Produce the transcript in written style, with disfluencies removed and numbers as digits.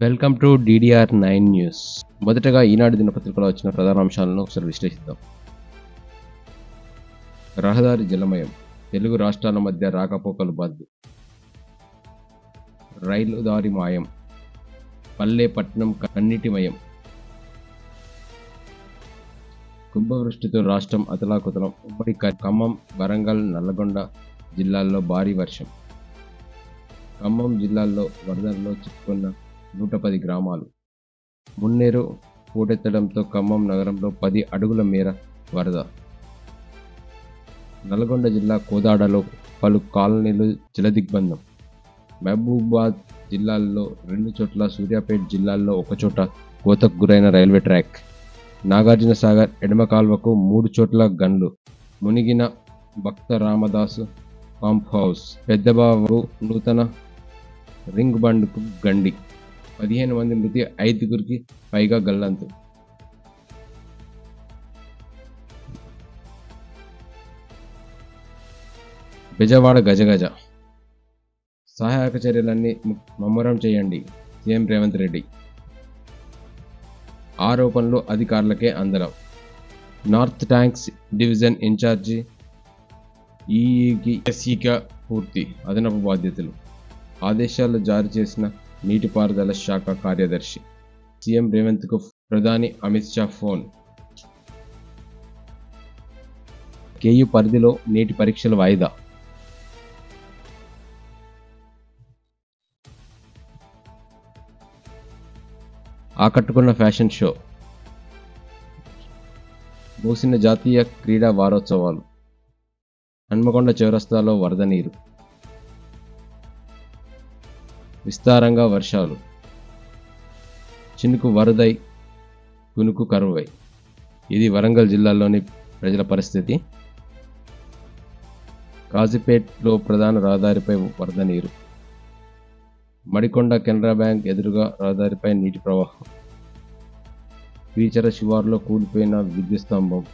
Welcome to DDR9 news. మొదటగా ఈనాడు దినపత్రికలో వచ్చిన ప్రధాన అంశాలను ఒకసారి విశ్లేషిద్దాం. రహదారి జలమయం, తెలుగు రాష్ట్రాల మధ్య రాకపోకలు బంద్. రైలు దారి మాయం, పల్లె పట్నం కన్నీటిమయం. కుంభవృష్టితో రాష్ట్రం అతలాకుతలం. ఉమ్మడి ఖమ్మం, వరంగల్, నల్లగొండ జిల్లాల్లో భారీ వర్షం. ఖమ్మం జిల్లాలో వరదల్లో చిక్కుకున్న 110 గ్రామాలు. మున్నేరు పోటెత్తడంతో ఖమ్మం నగరంలో 10 అడుగుల మేర వరద. నల్గొండ జిల్లా కోదాడలో పలు కాలనీలు జలదిగ్బంధం. మహబూబాబాద్ జిల్లాల్లో 2 చోట్ల, సూర్యాపేట జిల్లాల్లో 1 చోట కోతకు గురైన రైల్వే ట్రాక్. నాగార్జున సాగర్ ఎడమ కాల్వకు 3 చోట్ల గన్లు. మునిగిన భక్త రామదాసు పంప్ హౌస్. పెద్దబాబు నూతన రింగ్ బండ్కు గండి. 15 మంది మృతి, 5గురికి పైగా గల్లంతు. బెజవాడ గజగజ. సహాయక చర్యలన్నీ ముమ్మరం చేయండి, సీఎం రేవంత్ రెడ్డి. ఆరోపణలు అధికారులకే అందలం. నార్త్ ట్యాంక్స్ డివిజన్ ఇన్ఛార్జి ఈఈకి ఎస్ఈగా పూర్తి అదనపు బాధ్యతలు. ఆదేశాలు జారీ చేసిన నీటిపారుదల శాఖ కార్యదర్శి. సీఎం రేవంత్కు ప్రధాని అమిత్ షా ఫోన్. కేయూ పరిధిలో నీటి పరీక్షల వాయిదా. ఆకట్టుకున్న ఫ్యాషన్ షో. మూసిన జాతీయ క్రీడా వారోత్సవాలు. హన్మకొండ చౌరస్తాలో వరద నీరు. విస్తారంగా వర్షాలు. చినుకు వరదై, కునుకు కరువై. ఇది వరంగల్ జిల్లాలోని ప్రజల పరిస్థితి. కాజీపేట్లో ప్రధాన రహదారిపై వరద నీరు. మడికొండ కెనరా బ్యాంక్ ఎదురుగా రహదారిపై నీటి ప్రవాహం. పీచర శివారులో కూలిపోయిన విద్యుత్ స్తంభం.